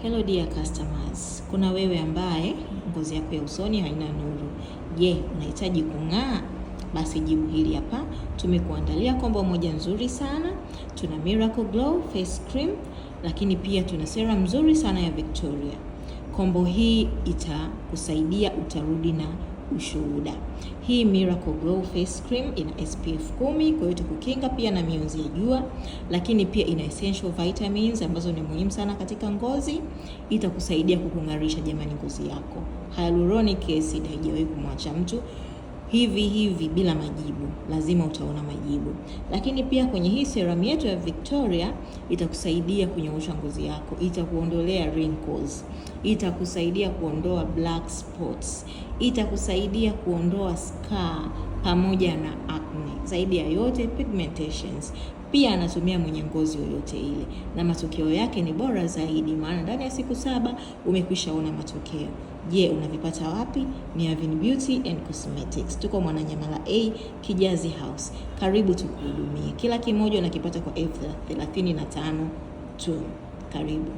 Hello dear customers. Kuna wewe ambaye ngozi yako ya usoni haina nuru. Je, unahitaji kung'aa? Basi jibu hili hapa. Tumekuandalia kombo moja nzuri sana. Tuna Miracle Glow Face Cream, lakini pia tuna serum nzuri sana ya Victoria. Kombo hii itakusaidia utarudi na ushuhuda. Hii Miracle Glow Face Cream ina SPF 10, kwa hiyo itakukinga pia na mionzi ya jua, lakini pia ina essential vitamins ambazo ni muhimu sana katika ngozi. Itakusaidia kukung'arisha jamani ngozi yako. Hyaluronic acid haijawahi kumwacha mtu hivi bila majibu, lazima utaona majibu. Lakini pia kwenye hii serum yetu ya Victoria itakusaidia kunyoosha ngozi yako, itakuondolea wrinkles, itakusaidia kuondoa black spots, itakusaidia kuondoa scar pamoja na acne. Zaidi ya yote pigmentations. Pia anatumia mwenye ngozi yoyote ile, na matokeo yake ni bora zaidi, maana ndani ya siku 7 umekwisha ona matokeo. Je, unavipata wapi? Ni Avin Beauty and Cosmetics. Tuko Mwananyamala A, Kijazi House. Karibu tukuhudumie. Kila kimoja unakipata kwa elfu 35 tu. Karibu.